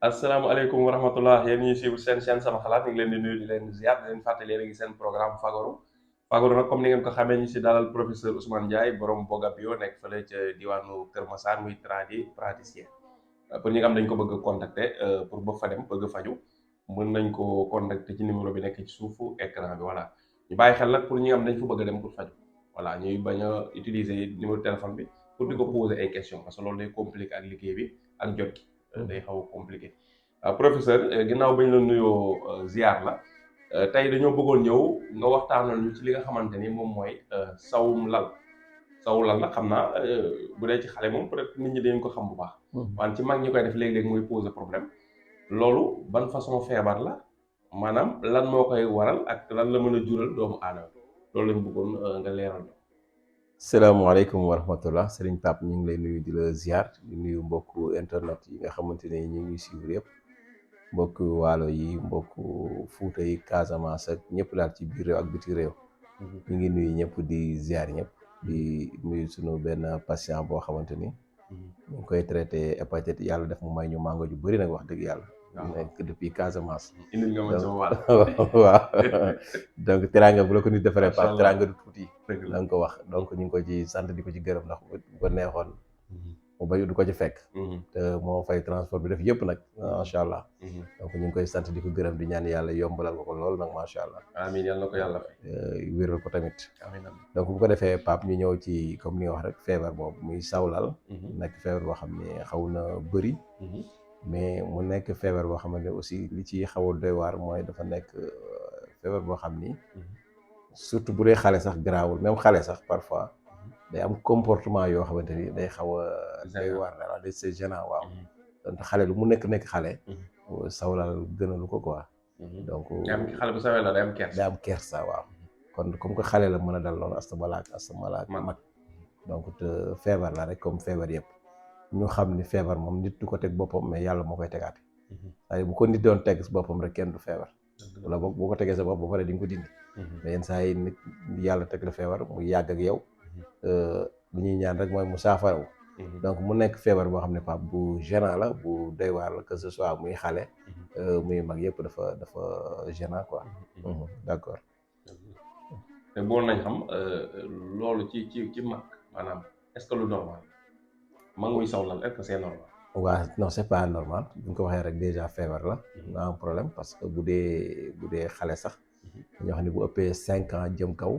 asalaamaaleykum wa rahmatullah yéen ñuy suivre seen chaîne sama xalaat ñu ngi leen di nuyu di leen ziar di leen fàttali yéen a ngi seen programme Fagaru nag comme ni ngeen ko xamee ñu si dalal professeur Ousmane Ndiaye borom Boga Bio nekk fële ca diwaanu Kër Massar muy praticien pour ñi nga xam dañ ko bëgg a contacter pour ba fa dem bëgg a faju mën nañ ko contacter ci numéro bi nekk ci suufu écran bi voilà ñu bàyyi xel nag pour ñi nga xam dañ fa bëgg a dem pour faju voilà ñuy bañ a utiliser numéro téléphone bi pour di ko poser ay questions parce que loolu day compliqué ak liggéey bi ak jot gi day xaw a compliqué professeur ginnaaw bañ la nuyoo ziar la tey dañoo bëggoon ñëw nga waxtaanal ñu ci li nga xamante ni moom mooy sawum lal nag xam naa bu dee ci xale moom peut-être nit ñi dañ ko xam bu baax. wante ci mag ñi koy def léeg-léeg muy poser problème loolu ban façon feebar la maanaam lan moo koy waral ak lan la mën a jural doomu aadama loolu lañ bëggoon nga leeral ñu. salaamaaleykum wa rahmatullah Serigne Pape ñu ngi lay nuyu di la ziar di nuyu mbokku internet yi nga xamante ne ñu ngi suivre yëpp mbokku waalo yi mbokku Fuuta yi Casamance ak ñëpp daal ci biir réew ak biti réew. ñu ngi nuyu ñëpp di ziar ñëpp di nuyu sunu benn patient boo xamante ni ñu ngi koy traité hépatite yàlla def mu may ñu mango ju bëri nag wax dëgg yàlla. nekk depuis Casamance. indil nga ma sama wàll. waaw donc teraanga bu la ko nit defaree Pape teraanga du tuuti. dëgg la la nga ko wax donc ñu ngi ko ci sant di ko ci gërëm ndax bu ko neexoon mu bayu du ko ci fekk. te moo fay transport bi def yëpp nag macha allah. donc ñu ngi koy sant di ko gërëm di ñaan yàlla yombalal ko lool nag macha allah. amiin yàlla na ko yàlla fay. wéral ko tamit. amiin donc bu ko defee Pape ñu ñëw ci comme ni nga wax rek feebar boobu muy sawlal. nekk feebar boo xam ne xaw na bëri. mais mu nekk feebar boo xamante ne aussi li ci xaw a doy waar mooy dafa nekk feebar boo xam ni surtout bu dee xale sax garaawul même xale sax parfois day am comportement yoo xamante ni day xaw a doy waar daal day c'est gênant waaw. donc xale lu mu nekk xale. sawlal gënalu ko quoi. donc xale bu sawee la day am kersa. day am kersa waaw. kon comme que xale la mën a dal loolu astamalaak mag donc te feebar la rek comme feebar yëpp. ñu xam ni feebar moom nit du ko teg boppam mais yàlla moo koy tegaate. waaye bu ko nit doon teg si boppam rek kenn du feebar. wala boog boo ko tegee sa bopp ba pare di nga ko dindi. mais yenn saa yi nit yàlla teg la feebar mu yàgg ak yow. lu ñuy ñaan rek mooy mu saafaraw. donc mu nekk feebar boo xam ne Pape bu gênant la bu doy waar la que ce soit muy xale. muy mag yëpp dafa gênant quoi. d'accord. te boo nañ xam loolu ci mag maanaam est-ce que lu normal. mag muy sawlal est-ce que c'est normal. waaw non c'est pas normal bu ñu ko waxee rek déjà feebar la. nga am problème parce que bu dee xale sax. dañoo xam ne bu ëppee 5 ans jëm kaw.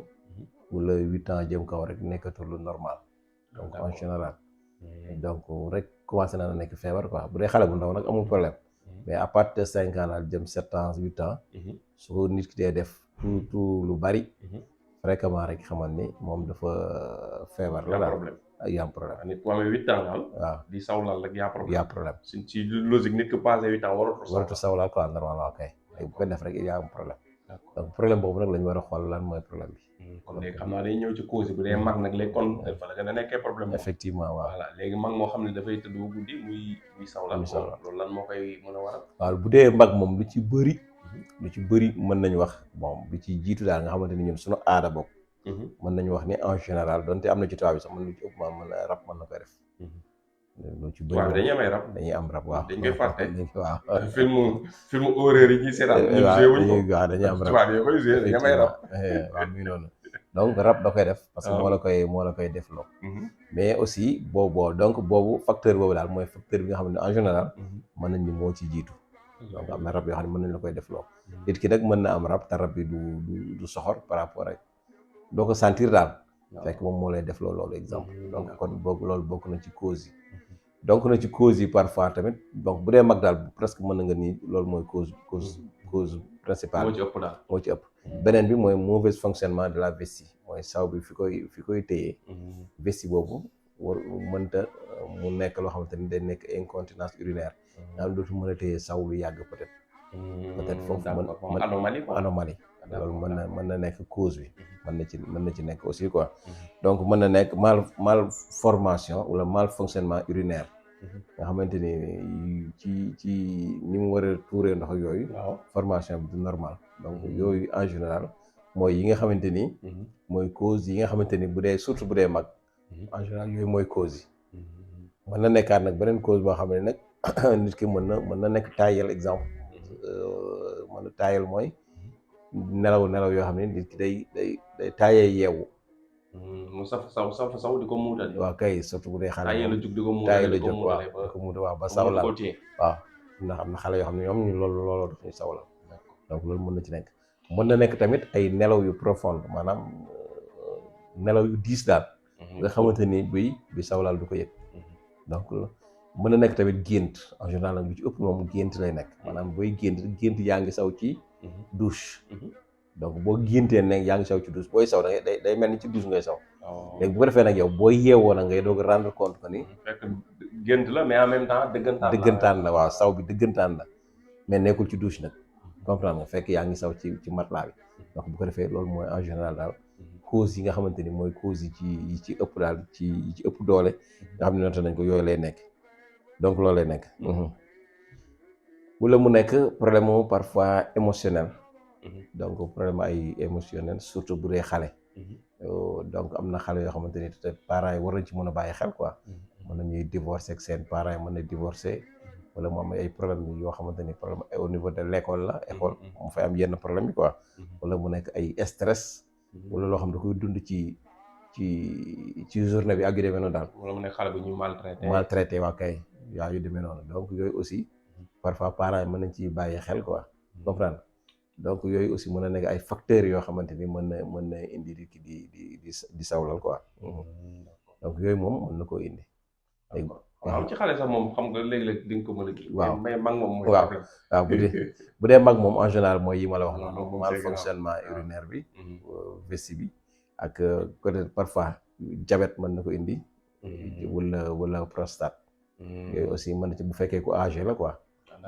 wala 8 ans jëm kaw rek nekkatul lu normal. donc en général. donc rek commencé na nekk feebar quoi bu dee xale bu ndaw nag amul problème. mais à partir de 5 ans daal jëm 7 ans 8 ans. su ko nit ki dee def tout lu bari. fréquemment rek xamal ni moom dafa feebar la daal. yaa am problème nit ku amee 8 ans daal. waaw di sawlal rek yaa problème. yaa problème. si logique nit ku passé 8 ans waratu sawlal quoi normalement ok bu ko def rek yaa am problème. donc problème boobu nag la ñu war a xool lan mooy problème bi. kon léegi xam naa day ñëw ci cause bu dee mag nag léegi kon fa la gën a nekkee problème. effectivement waaw. voilà léegi mag moo xam ne dafay tëdd bu guddi muy sawlal. loolu lan moo koy mën a waral. waaw bu dee mag moom lu ci bëri mën nañu wax bon bi ci jiitu daal nga xamante ni ñun suñu aada bokk. mën nañu wax ni en général donte am na ci tubaab bi sax mën lu ci ëpp mën na rab mën na koy def. lu ci bëri waaw dañuy am ay rab. dañuy am rab waaw. dañ koy fàtte. waaw film horreur yi ñuy seetaan. waaw dañuy am rab. tubaab yi koy joué dañuy am ay rab. waaw mi ngi noonu donc rab da koy def. parce que moo la koy def loo. mais aussi boobu facteur boobu daal mooy facteur bi nga xam ne en général. mën nañ ni moo ci jiitu. donc am na rab yoo xam ne mën nañ la koy def loo. nit ki nag mën na am rab te rab bi du soxor par rapport ak doo ko sentir daal. fekk moom moo lay def loolu exemple. donc kon loolu bokk na ci cause yi. donc na ci cause yi parfois tamit donc bu dee mag daal presque mën na nga ni loolu mooy cause principale. moo ci ëpp beneen bi mooy mauvais fonctionnement de la vessie mooy saw bi fi koy téye. vessie boobu mënta mu nekk loo xamante ni day nekk incontinence urinaire. nga xam dootu mën a téye saw lu yàgg peut-être foofu anomalie. loolu mën na nekk cause bi. mën na ci nekk aussi quoi. donc mën na nekk malformation wala malfonctionnement urinaire. nga xamante ni ci ni mu war a tuuree ndox ak yooyu. formation bi du normal. donc yooyu en général mooy yi nga xamante ni. mooy cause yi nga xamante ni bu dee surtout bu dee mag. en général yooyu mooy cause yi. mën na nekkaat nag beneen cause boo xam ne nag nit ki mën na nekk taayal exemple mën na taayal mooy nelaw yoo xam ne nit ki day taayee yeewu. mu saw di ko muutale. waaw kay surtout bu dee xale taayee la jug di ko taayee muutale la di ko jóg waaw muutale di ko muutale waaw ba sawlal waaw ndax am na xale yoo xam ne ñoom ñu looloo daf ñuy sawlal donc loolu mën na ci nekk. mën na nekk tamit ay nelaw yu profonde maanaam nelaw yu diis daal nga xamante ni bi sawlal du ko yëg. donc mën na nekk tamit gént en général nag lu ci ëpp moom gént lay nekk maanaam booy gént yaa ngi saw ci douche. donc boo géntee ne yaa ngi saw ci douche booy saw da ngay day mel ni ci douche ngay saw. léegi bu ko defee nag yow booy yeewoo nag ngay doog a rendre compte que ni. fekk gént la mais en même temps dëggantaan la waaw saw bi dëggantaan la mais nekkul ci douche nag. comprendre nga fekk yaa ngi saw ci matelas bi. donc bu ko defee loolu mooy en général daal cause yi nga xamante ni mooy cause yi ci ëpp daal yi ci ëpp doole nga xam ne noonu nañ ko yooyu lay nekk donc loolu lay nekk. wala mu nekk problème mu parfois émotionnel. donc problème ay émotionnel surtout bu dee xale. donc am na xale yoo xamante ni peut-être parents yi war nañ ci mën a bàyyi xel quoi. mën nañuy divorcer ak seen parents yi mën na divorcer wala mu am ay problème yoo xamante ni problème au niveau de l'école la école mu fay am yenn problème yi quoi. wala mu nekk ay stress. wala loo xam ne da koy dund ci journée bi ak yu demee noonu daal. wala mu nekk xale bu ñuy maltraité waa kay yaa yu demee noonu donc yooyu aussi parfois parents yi mën nañ ci bàyyi xel quoi. comprendre donc yooyu aussi mën na nekk ay facteurs yoo xamante ni mën na indi di sawlal quoi. donc yooyu moom mën na koo indi. waaw ci xale sax moom xam nga léeg-léeg di nga ko mën a gis. waaw mais mag moom mooy. waaw bu dee mag moom en général mooy yi ma la wax noonu. malfonctionnement urinaire bi. vessie bi ak peut-être parfois diabète mën na ko indi. wala prostate. yooyu aussi mën na ci bu fekkee ku âgé la quoi.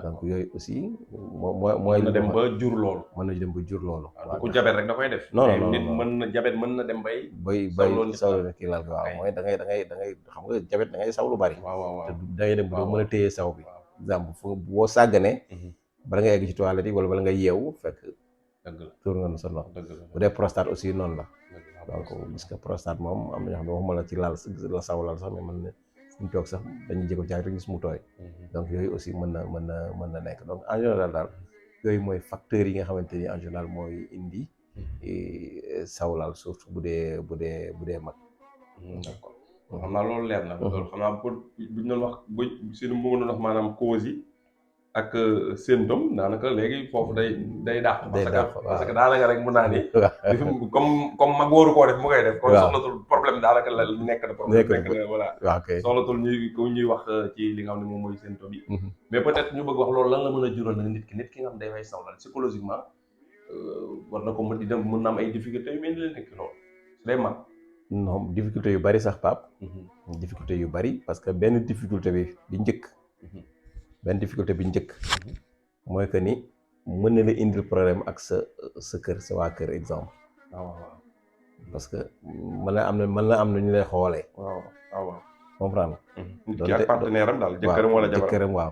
donc yooyu aussi mooy mën na dem ba jur loolu. mën na dem ba jur loolu. waaw ku jabet rek da koy def. non non nit mën na jabet mën na dem bay sawlu kii laal ko waaw mooy da ngay xam nga jabet da ngay saw lu bari. waaw te da ngay dem ba doo mën a téye saw bi. exemple fu boo sàgganee. bala nga egg ci toilette yi wala bala nga yeewu fekk. dëgg la tuur nga sa ndox. bu dee prostate aussi noonu la. donc parce que prostate moom am na ñoo xam ne waxuma la ci laal la saw laal sax mais mën na. ñu toog sax dañuy jéego jaay rek gis mu tooy. donc yooyu aussi mën na nekk donc en général daal yooyu mooy facteurs yi nga xamante ni en général mooy indi sawlal surtout bu dee mag. d'accord xam naa loolu leer na. loolu xam naa buñ doon wax suñu mënoon wax maanaam cause yi ak symptôme daanaka léegi foofu day dàq. parce que daanaka rek mun naa ni. comme mag wóoru koo def mu koy def. kon soxlatul problème daanaka la nekk na problème. nekk na voilà. waaw kay soxlatul ñuy wax ci li nga xam ne moom mooy symptôme yi. mais peut-être ñu bëgg wax loolu lan la mën a jural nag nit ki nga xam day fay sawlal psychologiquement war na ko mën di dem mën na am ay difficultés yu mel ni leen nekk loolu su dee mag. non difficulté yu bari sax Pape. difficulté yu bari parce que benn difficulté bi njëkk. benn difficulté bi njëkk mooy que ni mën na la indil problème ak sa kër sa waa kër exemple. waaw parce que mën na am na ñu lay xoolee. waaw comprendre nga. ak partenaire am daal jëkkëram wala jabaram jëkkëram waaw.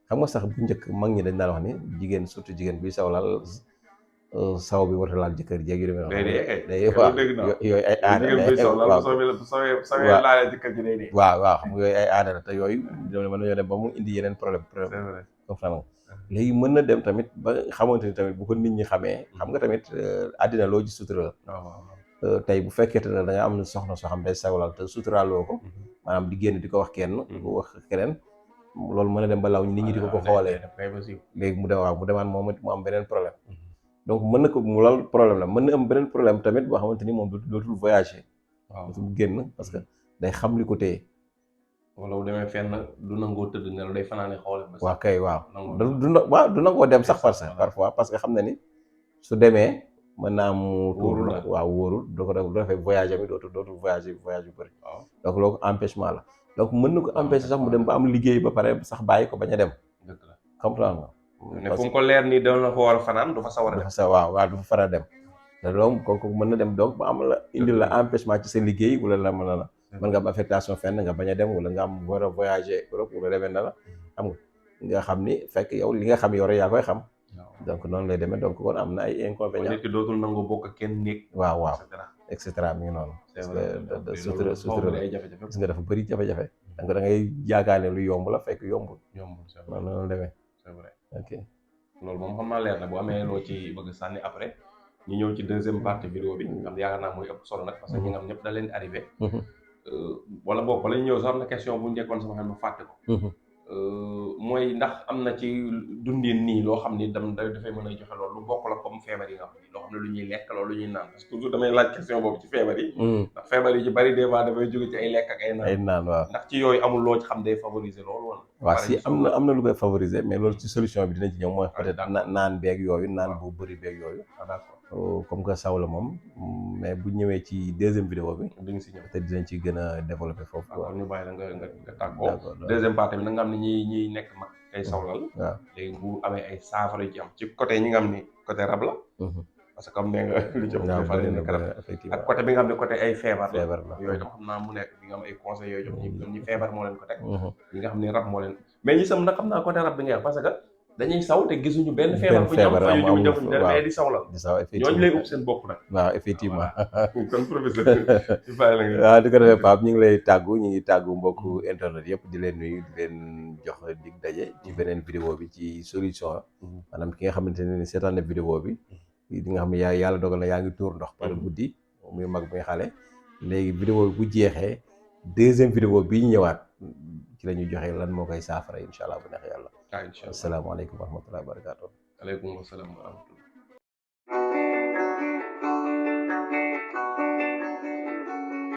xam nga sax bu njëkk mag ñi dañ daan wax ni jigéen surtout jigéen bi sawlal saw bi warta laal jëkkër jéeg yu demee day waaw yooyu ay aada waaw xam nga yooyu ay aada la te yooyu mën nañoo dem ba mu indi yeneen problème comprendre léegi mën na dem tamit ba xamante ni tamit bu ko nit ñi xamee xam nga tamit àddina loo gis sutura la tey bu fekkee ne da nga am soxna soo xam day sawlal te suturaaloo ko maanaam di génn di ko wax kenn bu wax keneen loolu mën na dem ba law nit ñi di ko xoolee léegi mu demaan moom it mu am beneen problème. donc mën na ko mu lal problème la mën na am beneen problème tamit boo xamante ni moom dootul voyager. dootul génn parce que day xam li ko téye. wala bu demee fenn du nangoo tëdd ne la day fanaane xoole. waaw kay waaw du nangoo dem sax parfois parce que xam na ni su demee mën naa am tuuru la waaw wóorul doo ko defee voyager bi dootul voyager voyage bu bëri. donc loolu empêchement la donc mën na ko empêcher sax mu dem ba am liggéey ba pare sax bàyyi ko bañ a dem. dëgg la comprendre nga. ne fu mu ko leer nii doon na fa war a fanaan du fa sawar a dem. waaw du fa fara dem te donc kooku mën na dem donc ba am la indil la empêchement ci sa liggéey wala la mën nga am affectation fenn nga bañ a dem wala nga am war a voyager Europe wala demee na la xam nga xam ni fekk yow li nga xam yow rek yaa koy xam. donc noonu lay demee donc kon am na ay inconvénients. nit ki dootul nangu bokk ak kenn néeg. waaw et cetera mi ngi noonu. parce que sutura la gis nga dafa bëri jafe-jafe. donc da ngay yaakaar ne lu yomb la fekk yombul. c'est vrai noonu la demee. c'est vrai. ok loolu moom xam naa leer na bu amee loo ci bëgg sànni après ñu ñëw ci deuxième partie vidéo bi nga xam yaakaar naa mooy ëpp solo nag parce que ñi nga xam ñëpp da leen arrivé wala boog bala ñu ñëw sax am na question bu njëkkoon sama xel ma fàtte ko mooy ndax am na ci dundin nii loo xam ni dafay mën a joxe loolu lu bokk la comme feebar yi nga xam ni loo xam ne lu ñuy lekk loolu lu ñuy naan parce que toujours damay laaj question boobu ci feebar yi ndax feebar yi ci bari des fois dafay jóge ci ay lekk ak ay naan waaw ndax ci yooyu amul loo ci xam day favoriser loolu woon waaw si am na lu koy favoriser mais loolu ci solution bi dinañ ci ñëw mooy peut-être naan beeg yooyu naan bu bëri beeg yooyu comme que saw la moom mais bu ñëwee ci deuxième vidéo bi di nga si ñëw peut-être dinañ ci gën a développer foofu waaw ñu bàyyi la nga tàggoo deuxième partie bi na nga xam ne ñiy nekk mag tey sawlal waaw léegi bu amee ay saafara yu ci am ci côté ñi nga xam ni côté rab la parce que comme nee nga lu ci ak côté bi nga xam ne côté ay feebar la yooyu tam xam naa mu nekk bi nga am ay conseils yooyu jox ñi feebar moo leen ko teg ñi nga xam ne rab moo leen mais ñi sam nag xam naa côté rab bi nga wax parce que dañuy saw te gisuñu benn feebar bu ñu am fayu jiwu defuñu dara mais di sawlal ñooñu lay ub seen bopp nag waaw effectivement kon professeur ci bàyyi la nga waaw di ko defee Pape ñu ngi lay tàggu ñu ngi tàggu mbokku internet yëpp di leen nuyu di leen jox dig daje ci beneen vidéo bi ci solution maanaam ki nga xamante ne ni seetaan na vidéo bi di nga xam ne yàlla dogal na yaa ngi tuur ndox par guddi muy mag muy xale léegi vidéo bi bu jeexee deuxième vidéo bii ñu ñëwaat ci la ñuy joxe lan moo koy saafara incha allah bu neex yàlla. incha allah asalaamaaleykum wa rahmatulah wa barakaatu. aleykum salaam wa rahmatulah.